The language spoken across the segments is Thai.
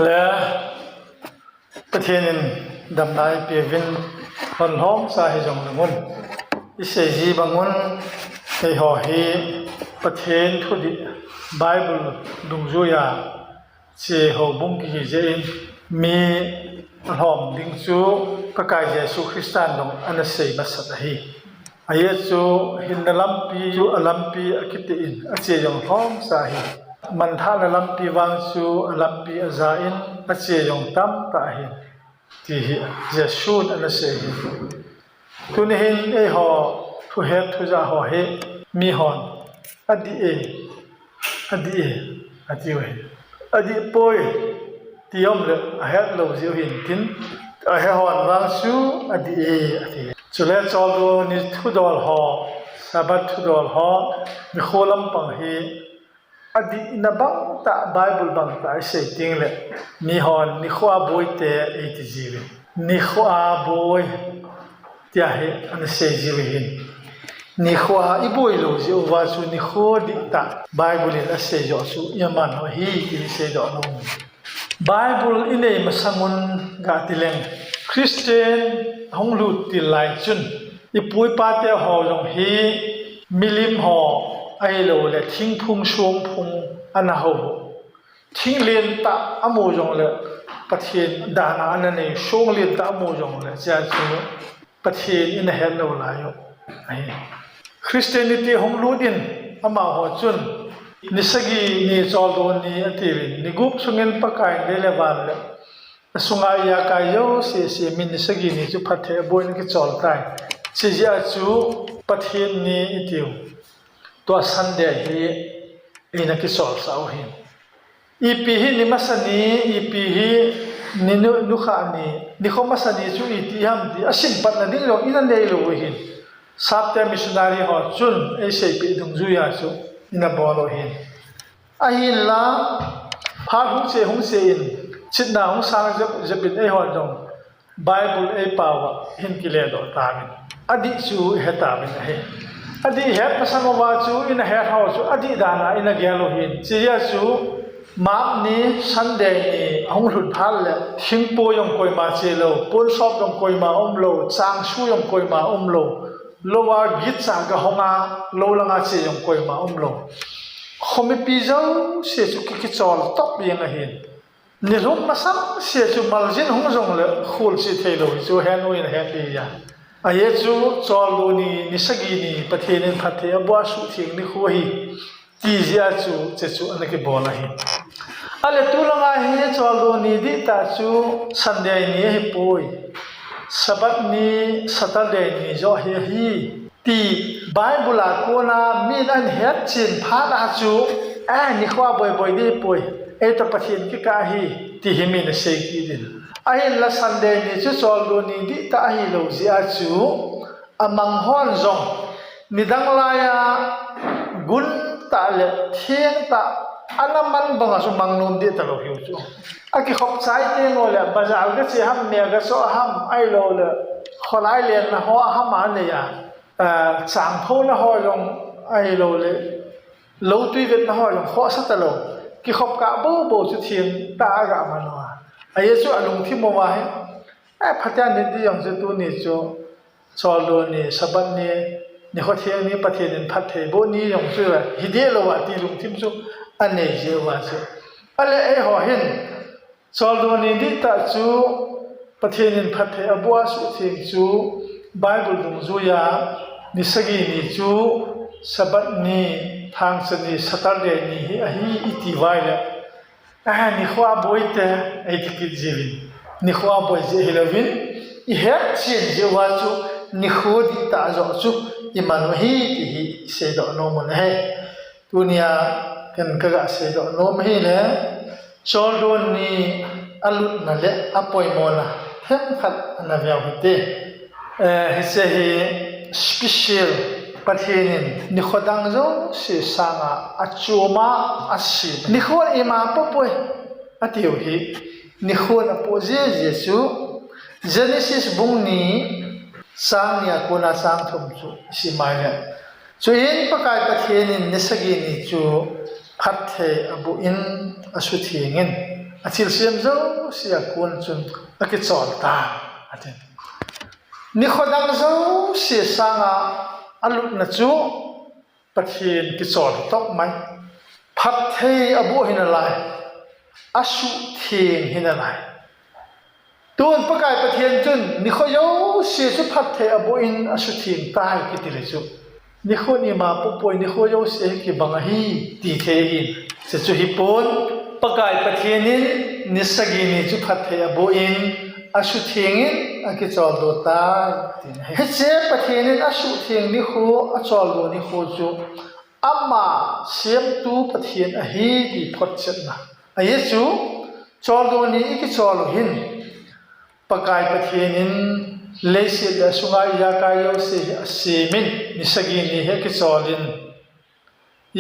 และประเทศนึงดำนายเปียวินคนห้องสาเหตุจงงุนอิเสจีบางุนในหอฮีประเทศทุดิไบเบิลดุงจุยาเจ้าบุ้งกิเจนมีหอมดิ้งจูประกายเยซูคริสต์ดงอันเสยมาสัตหีอายจูหินลัมปีจูอลัมปีอคิติอินอาเจียงห้องสาเหตุมันท่านลัมปีวังจูอลัมปีอาซาอินอาเจียงตั้มตาหินที่เยซูอันเสยทุนหินเอหอทุเฮทุจาหอเฮมีหอนอดีเออดีเวอดีป่วยที่ยอมเลยอาเฮเราเสียหินทินอาเฮหอนวังจูอดีเออดีจุเลจอลโดนิทุดอลหอสาบัดทุดอลหอมีโคลัมปังเฮอดีนับบังตาไบเบิลบังตาเสยติงเลยมีหอนนิขวาบอยเตะเอติจีเวนิขวาบอยเตียเฮอันเสยจีเวหินนิขวาอีบอยโลจิโอวาจูนิขวดิตาไบเบิลอันเสยจอจูยามันว่าฮีที่เสยจอลงไบเบิลอินเอมาสังุนกาติเลงคริสเตียนฮงลูติไลจุนอีปุยปาเตหอจงฮีมิลิมหอไอโลเลทิ้งพุงช่วงพุงอันนาหูทิ้งเลียนตาอโมจงเลประเทศดานาอันนั้นเองช่วงเลียนตาอโมจงเลจะจูประเทศอินเฮลโลลายไอคริสเตียนิตี้ฮงลูดินอามาหอจุนนิสกีนิจอลโดนีอติวินนิกุปสุงินปะกายเดเลวันเลสุงายากายโยเสียมินิสกีนิจุพัทเทบอยนกิจอลไกเสียจูประเทศนี้อิติวตัวสันเดียฮีอินักกิจอลสาวหินอีพีฮีนิมัสนีอีพีฮีนินุขานีนิคมัสนีจูอิติฮัมดีอาชิมปัตนาดิ้งโลอินันเดยโลหินสับเตมิชนารีหอจุนเอเซปิดุงจุยาจูอินับบอลโลหินอาหินละพาหุเซหุเซอินชิดนาหุสางจะเป็นไอหอจงไบเบิลไอปาวะหินกิเลสต่อตามินอดีจูเฮตามินเฮอดีเฮตมาสังวาจูอินเฮตเฮาจูอดีดานาอินเกลโลหินจียาจูมาบนี้สันเดนี้หงหุดพันเลยหิงปูยงคอยมาเจโลปูนซอบยงคอยมาโลจางชูยงคอยมาโลโลวากิจจางกะหงาโลลังอาเจยงคอยมาโลคอมพิจารเสียจุกิจอลตบยังเห็นนี่รูปมาสักเสียจุมาลจินหงจงเลยคูลสิเทโลจูเฮนวินเฮตียาอายจูจอลูนีนิสกีนีประเทศนินพัทยาบัวสุทิงนิคุยที่เจ้าจูเจ้าจูอันนี้บอลเห็นอะไรตุลงาเฮจอลูนีดิตาจูสันเดย์นี้ให้ป่วยสัปดาห์นี้สัตย์เดย์นี้จ่อเฮีที่ไบเบิลกูน่ามีอันเฮ็ดจินพาดาจูนิขวาบ่อยๆนี่ป่วยตัวประเทศที่กาฮีที่หิมินเสกดินไอ้ละสันเดย์นี้จูจอลูนีดิตาฮีโลจิอาจูมังฮอนจงนิดังลายกุนตาเลเทียงตาอันนั้นมันบังอาจมังนุนดิตาโลหิวจูอากิขบใจเตียงโอเลบาจาลก็เสียห้ามเมียก็โซ่ห้ามไอโลเลขอไล่เลียนนะหัวห้ามมันเลยสามพูนะหัวยงไอโลเลโลตุยเวทนะหัวยงหัวสัตโลกิขบกะบูจุเทียงตากะมันว่าไอ้จูอารมณ์ที่มัวให้พัฒนาในที่อย่างเช่นตัวนี้จูชอลโลนี่สบันนี่นี่เขาเทียงนี่ประเทศนี้พัฒนาโบนี่อย่างเช่นฮิเดียโลว่าที่ลุงทิมจูอันนี้เจ้าว่าจูอะไรไอ้หัวเห็นชอลโลนี่ดิตาจูประเทศนี้พัฒนาบัวสุเทียงจูไบเบิลดุงจูยานิสกีนี่จูสบันนี่ทางสนิสตาร์เดนี่ฮีอิติไวเลยนี่ขวาบ่อยแต่ไอ้ที่คิดจีวินนี่ขวาบ่อยเจฮิลวินอีเฮ็ดเชียนเจว่าจูนี่ขวดตาจอจูอีมันว่าฮีที่ฮีเสดอนอมันเฮตัวเนี้ยกันกะเสดอนอมเฮเลยชอลโดนี่อลุนั่นแหละอปอยมอนะเห็นขัดนาเวียหุเตฮิเซฮีสเปเชียลประเทศนี้นิโคดังโจเสียสังอาจูมาอาศินิโคอิมาปป่วยอาทิวฮีนิโคนับโจเยซูเจเนซิสบุงนี้สังเนี่ยกุนาสังทุมจูสิมาเนี่ยจูอินปะกายประเทศนี้นิสกีนี้จูพัดเทอบุอินอสุธีเงิน อาทิลเสียมเจ้าเสียกวนจนอากิจอลตาอาทินี่คนดังเจ้าเสียสางอาลุนจูปะเทียนกิจอลตกไหมพัดเทอบุหินอะไรอาสุเทียงหินอะไรตัวปะกายปะเทียนจนนี่เขาโยเสียจุพัดเทอบุหินอาสุเทียงตายกิติเลจูนี่คนนี่มาปุ๊บป่วยนี่เขาโยเสียกิบังฮีตีเทหินเสียจุฮิปนปะกายปะเทียนินนิสกินีจุพัดเทอบุหินอาสุเทียงอากิจอลโดตายเฮเจปะเทียนินอาสุเทียงนี่เขาอาจอลโดนี่เขาจูอามาเสียมตูปะเทียนอฮีดีพดเช่นนะไอ้จูจอลโดนี่อีกจอลหินปะกายปะเทียนินเลเซียสุงายากายโยเสียเสมินนิสกินีเฮกิจอลิน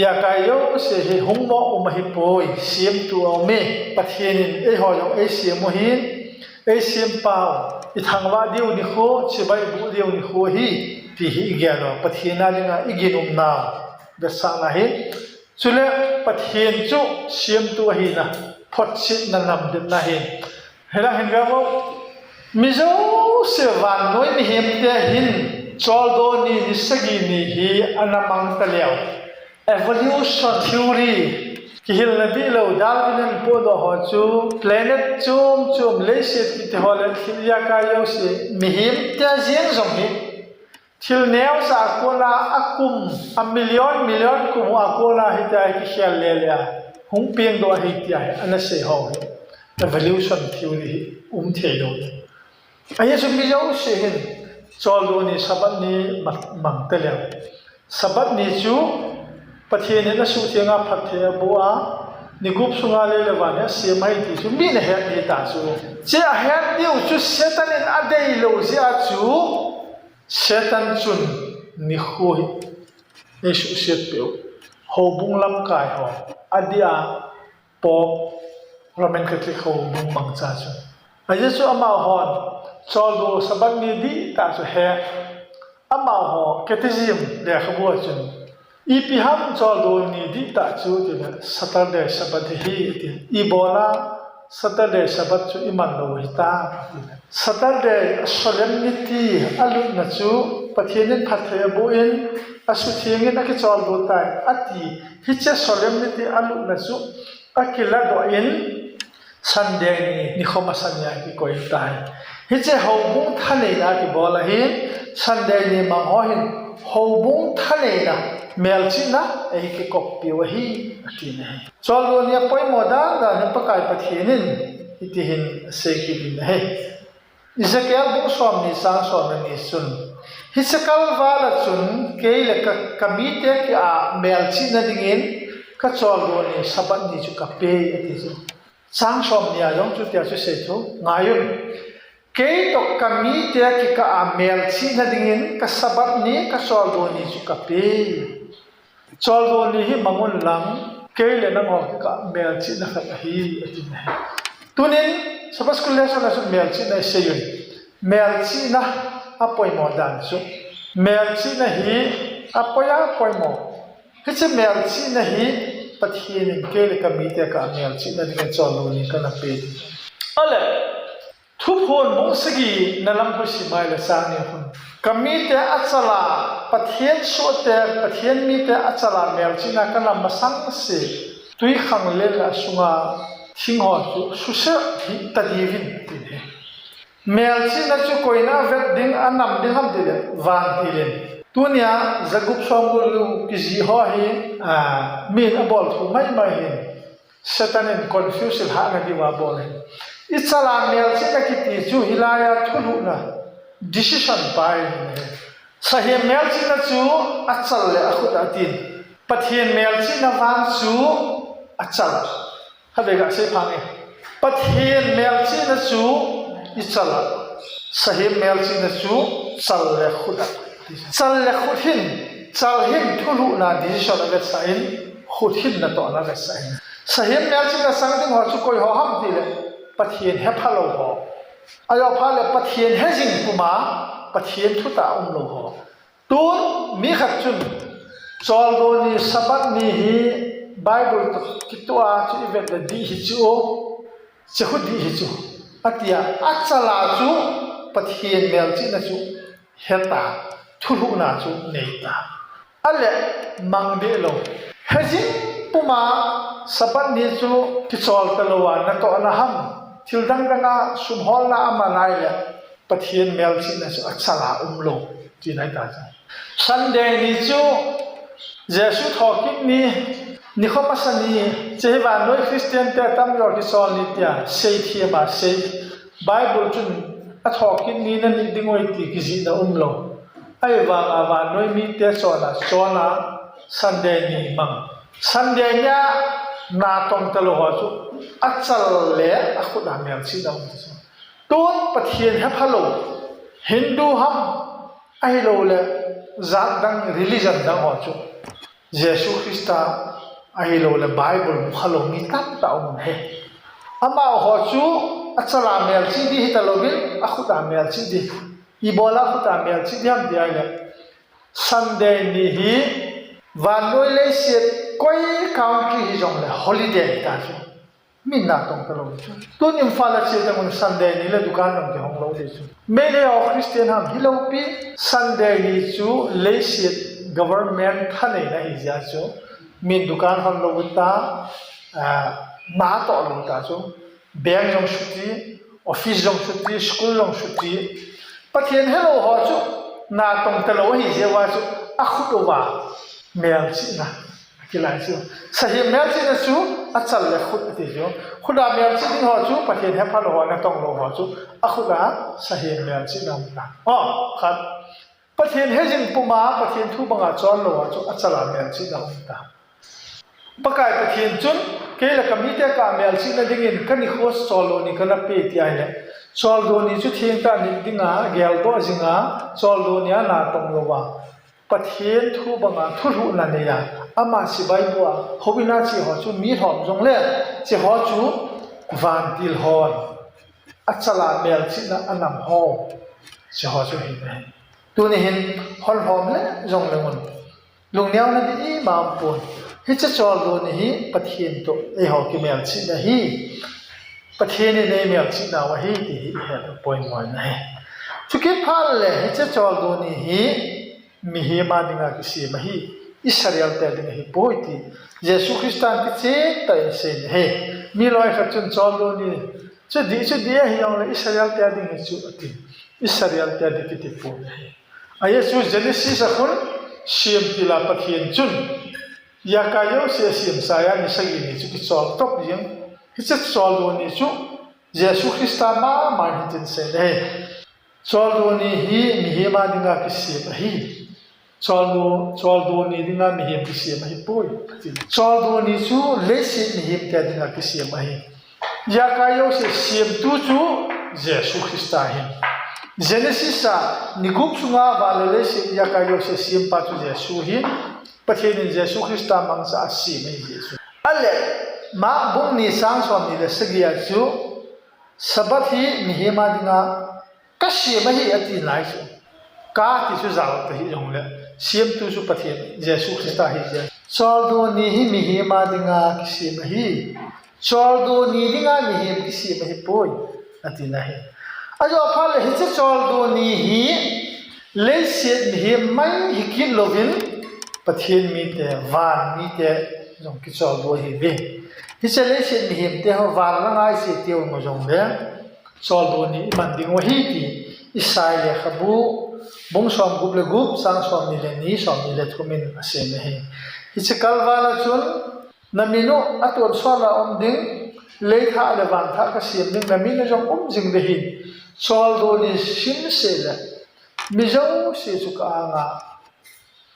ยากายโยเสียหงมออุมาฮิปอยเสียมตูเอาเมปะเทียนินหอยองเสียมหินเสียมเปล่าอีทางว่าเดียวนี่โคชิบายบุเดียวนี่โคฮีที่อีกอย่างปะเทียนาลิงอีกินุมนาเดสังนะฮิสุเลปะเทียนจุเสียมตัวหินะพอดชิดนันนำเดินนะฮิเห็นกันว่ามิโซเสวันน้อยนี่เห็นแต่หินจอลโดนี่นิสกินี่ฮีอันนั้นมังตะเลียว evolution theory ที่เห็นเลยบิโลดาร์วินพูดว่าจู planet จุ่มเลเซียที่ฮอลเลนที่ยากายเสียมีเห็นแต่เสียงสมหิที่เนื้อสักคนละอักุมมิลลิออนกุมอักคนละหิตายที่เชียร์เลียหงเพียงตัวหิตายอันนั้นเสียหอย evolution theory เทียโดไอ้ยังมีเจ้าเสียงจอลูนี่สับนี้มังเตลียสับนี้จูปะเทียนนั้นสุดที่งาพัดเทียบัวนี่กุบสุงาเลเลวันเนี่ยเสียไม่ดีจูมีเนี่ยเฮดดีตาจูเจ้าเฮดเดียวจูเซตันอันเดียวเจ้าจูเซตันจุนนี่คุยเอชุเสียเปียวหูบุงลำกายหออดีอาปอบเราเป็นคติหูบุงบังจ้าจูไอ้เจ้าอามาหอนจอลูสบันนี้ดีตาจูเฮอามาหอเกติซิมเดียขบัวจูอีพิฮัมจอลูนี่ดีตาจูที่เนี่ยสัตย์เดชบัดฮีที่อีโบลาสัตย์เดชบัดจูอิมันโลหิตาสัตย์เดชโซเลมนิตี้อลุนจูปะเทียนินพัทเทบุอินอาสุเทียงินนักจอลูตายอติฮิเจโซเลมนิตี้อลุนจูอากิลาโดอินสันเดนีนิคมาสัญญาที่ก่อยตายฮิเจหูบุงทะเลนะที่บอกละหินสันเดนีมังหอหินหูบุงทะเลนะเมลชินะไอ้ที่กบปิวฮีที่นี่จอลูเนี่ยปอยโมดานะเนี่ยปะกายปะเทียนินอิติหินเสกิดินะเฮอิสเกลบุงสอมนิสังสอมนิสุนฮิสกัลวาลจุนเกยเลกะมีเตกิอาเมลชินะดิ่งก็จอลูนี่สับนี่จุกับเปย์อิติจุสังสอมเนี่ยยองจุดเดียวจุเสถุงายุนเกยตกกะมีเตกิกะอาเมลชินะดิ่งก็สับนี่ก็จอลูนี่จุกับเปย์จอลโดนี่ฮิมังุนลังเกยเลนังหอกกะเมลชินะขัดฮีตินะตุนินสปัสกุเลสนะสุเมลชินะเซยุนเมลชินะอปอยโมดันสุเมลชินะฮีอปอยอปอยโมฮิเชเมลชินะฮีปะเทียนินเกยเลกะมีเตกะเมลชินะดิ่งจอลโดนี่กันนะเปอะไรทุกคนมุสกีนั่นลำพูสิมาเลสานี่คนกมีแต่อัศลาปะเทียนสุดแต่ปะเทียนมีแต่อัศลาเมลชินะกันลำมาสังเสตุยขังเลละสุงาชิงหอจุสุเสหิตดีวินติเนเมลชินะจุโกยนาเวดดิ้งอันนำดิ้งฮัมดิเลวันดิเลนตัวเนี้ยจะกุบสองกุลูกิจิหอหิมีนอบอลทุไม่มาเห็นเซตันินคอนฟิวส์หากันดีว่าบอลอิสลามเมลชินะกิติจูฮิลายาทุลุนะdecision by สาเหตุเมลชินะจูอัจฉริยะขุดอาทินปะเทียนเมลชินะวันจูอัจฉริยะถ้าเด็กเสียพังเองปะเทียนเมลชินะจูอิสระสาเหตุเมลชินะจูอัจฉริยะขุดอาทินอัจฉริยะขุดหินอัจฉริยะทุลุนะ decision อะไรสักอย่างขุดหินนั่นตัวอะไรสักอย่างสาเหตุเมลชินะสังเกตว่าจูโกยหอหัมดีเลยปะเทียนเฮพาโลหออายอพาเลปะเทียนเฮจิงกุมาปะเทียนทุตาโลหอตูนมีขัดจุนจอลโดนีสับนี่ฮีไบเบิลกิตัวจูอีเวนต์ดีฮิจู จะขุดดีหิจูอัตยาอัจฉลาจูปะเทียนเมลจีนะจูเฮตาทุลุนาจูเนตาอะไรมังเดโลเฮจิปุมาสับนี้จูกิจอลตลวานนัตโตอนาฮัมทิลดังดังอาสุมฮอลนาอามาไลเลปะเทียนเมลจีนะจูอัจฉลาโลจีไหนตาจ้าซันเดย์นี้จูเยซูทอกินนี้นิคอมัสนีเจวานด้วยคริสเตียนแต่ตั้งยอกิซอลนิตยาเซทีมาเซไบเบิลจุนอัทอกินนี้นั่นดิ่งไว้ที่กิจิดาลงไอ้วางอาวานด้วยมีเตโซนาซันเดย์นี้มังซันเดย์เนี่ยนาตองตะโลหะจุอัจฉริยะอัคุดามีอัลซีดาอุตส่าห์ตัวปะเทียนเฮพะโลฮินดูฮัมไอ้โลเลจัดดังริลิจันดังหะจุเยซูคริสต์ไอ้โลเลไบเบิลมุขโลมีตั้งตาอุนเฮอามาหะจุอัจฉริยะมีอัลซีดีฮิตาโลบิลอัคุดามีอัลซีดีอีโบลาคุดามีอัลซีดีฮัมดีไอเลซันเดย์นี้ฮีวันด้วยเลเซียก้อยคาวกี้ฮิจงเลยฮอลิเดย์ตาจูมินนาตรงตลอดจูตัวนี้ฟ้าละเชียร์แต่มันซันเดย์นี้เลยดูการนั่งที่ห้องเราเลยจูเมื่อเราคริสเตียนฮัมฮิโลปีซันเดย์นี้จูเลเซีย government ท่านเองนะฮิจาจูมินดูการห้องเราตามาต่อเราตาจูแบงก์จงชุดที่ออฟฟิศจงชุดที่สคูลจงชุดที่ประเทศเฮโลฮะจูนาตรงตลอดฮิจาว่าจูอักขุดว่าเมลซีนะกี่หลายจูสาเหตุเมลซีนะจูอัจฉริยะขุดที่จูขุดาเมลซีนี่ฮะจูประเทศเฮพาโลฮะนะตรงโลฮะจูอักขุดาสาเหตุเมลซีนะมันนะอ๋อครับประเทศเฮจินปุมาประเทศทุบังอาจอนโลฮะจูอัจฉริยะเมลซีนะมันนะประกาศประเทศจุนเกี่ยวกับมิเตกาเมลซีนะดิ่งกันนี่โคสโซโลนี่กันนับปีที่ไอ้เนี่ยโซโลนี่จุดเทียนตานี่ดิ่งอ่ะเกลโตจิงอ่ะโซโลนี่นาตรงโลวะประเทศทุบังอาทุลุนันเนี่ยอามาสิบายบัวฮอบินาจีฮอจูมีหอมจงเล่จีฮอจูวันดิลฮอนอัจฉริยะเมลซีนะอันนำฮอจีฮอจูเห็นไหมตัวนี้เห็นฮอลหอมเล่จงเลยมันลุงเนี้ยนั่นดีมาปุ่นฮิจจอลตัวนี้ประเทศตัวไอฮอกิเมลซีนะฮีประเทศนี้ในเมลซีนะว่าฮีที่เห็นป่วยมันนะชุกิพัลเลยฮิจจอลตัวนี้มีเหมาดิ่งอากิเสียมาฮีอิสราเอลแต่ดิ่งฮีป่วยที่เยซูคริสต์อันที่เจ็ดแต่เสียเฮมีลอยขัดจนจอลตัวนี้จะดีฮียังเลยอิสราเอลแต่ดิ่งฮีจุดที่อิสราเอลแต่ดิ่งที่ป่วยไอ้เยซูเจนิสิสอะคุณเสียมที่ลาปะเทียนจุนยากายโอเสียเสียมสายนี่สักยี่นี่จุกิจอลทบยังฮิจจอลตัวนี้จุเยซูคริสต์มาหิจินเสียเฮจอลตัวนี้ฮีมีเหมาดิ่งอากิเสียมาฮีจอลตัวนี้ดิ่งอามีเหมกิเสียมาฮีป่วยจอลตัวนี้จูเลสิมีเหมแต่ดิ่งอากิเสียมาฮียากายโอเสียมตัวจูเยซูคริสต์เฮเจเนซิสนิกุปสุงาบาเลเลสิยากายโอเสียมปัจจุเยซูฮีประเทศนี้เยซูคริสต์มังสาสีไม่เยซูอะไรมาบุญนิสังสวามีเลสกียจูสบัดฮีมีเหมาดิ่งอาก็เสียมาฮีอติไลจูก้าที่สุดจะเอาไปยงเลยเสียมตัวสุประเทศเยซูคริสต์ฮีเจชอลโดนีฮีมีเหมาดิ่งอาคิเสียมาฮีชอลโดนีดิ่งอามีเหมคิเสียมาฮีป่วยอตินะฮีอาจจะพาเลยฮิจชอลโดนีฮีเลเซียมีเหมไม่ฮิกินโลวินประเทศมีแต่วานมีแต่จงกิจอลโดฮีเวฮิจเลเซียมีเหมแต่วานละง่ายเสียเดียวมาจงเลยชอลโดนีมันดิ่งว่าฮีที่อิสราเอลขบูบงสอมกุบเลกุบสังสอมนิเลนีสอมนิเลทุมินเสียไม่ฮิจกัลวาลาจุนนามิโนอัตวันสวาลาอมดิ่งเลขาเลวันทักเสียมดิ่งนามิโนจงจิงเดหิชอลโดนีชินเซลมิจงเสียจุกอ่าง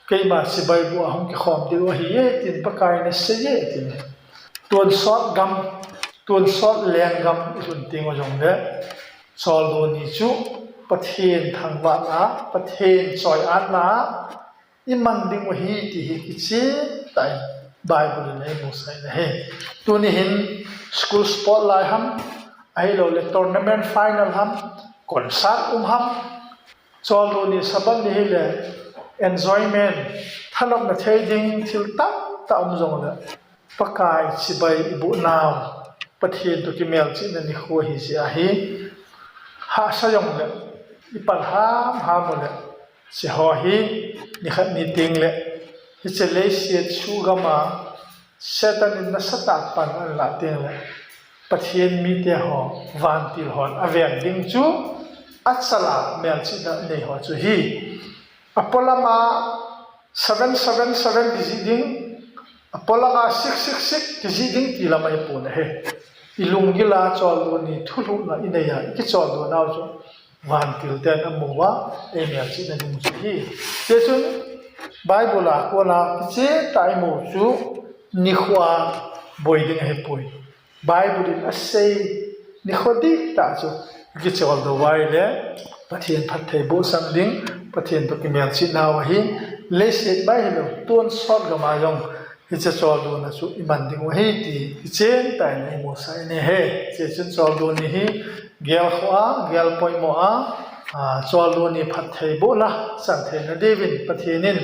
เกี่ยมาสิบายบัวหงกิขอมดีว่าฮีเอตินปะกายเนเสียตินตัวสอดกำตัวสอดแรงกำสุนติงว่าจงเดชอลโดนีจูประเทศทางบ้านนะประเทศซอยอันนะอิมันดิ่งว่าฮีที่ฮีกิจแต่ไบเบิลในมุสลิมเฮตัวนี้เห็นสคูลสปอร์ตไลท์ฮัมไอ้เราเล่นทัวร์นาเมนต์ไฟนอลฮัมคอนเสิร์ตฮัมชอลตัวนี้สบันนี้เลย enjoyment ถ้าเราไม่เทดิ้งทิลตับตามจงเลยปากกายสิบใบบุนาว ประเทศตุกิเมลจินันนิขัวฮิเสียฮีหาสยองเลยอีปัญหาหมดเลยเสียหอฮีนี่ขัดนี่ติงเลยฮิเจเลเซียชูกามาเซตันินนัสตัดปันอันละติงเลยประเทศมีเดียหอวันติลหอนอเวียนดิงจูอัศลาเมลจินันในหอจูฮีอพอลมา777ดิจิดิงอพอลมา666ดิจิดิงที่ละไม่ปูนเฮอีลุงกิลาจอลดูนี่ทุลุนะอินเดียอีกจอลดูน่าจะวันติลเตนอมัวเอเมลจินันมุจูฮีเจ้าจุนไบเบิลอะคนละเจ้าไตมูจูนิขวาบอยดิงเฮปุยไบเบิลอัสเซนิขวดิตาจูอีกจอลดูไว้เลยประเทศพัทเทบุสังดิงประเทศตุกิเมียนชินาวะฮีเลเซตใบเฮโลต้นสอดกมายองฮิจะจอดูนะสุอิมันดิงวะฮีตีเจนแต่ในโมไซเนเฮเจนจอดูนี่ฮีเกลขวาเกลปอยโมอาจอดูนี่พัทเทบุละสังเทนเดวินประเทศนิน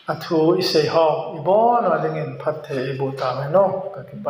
อัทูอิเซฮออีบอนว่าดิงินพัทเทบุตามเนาะกันไป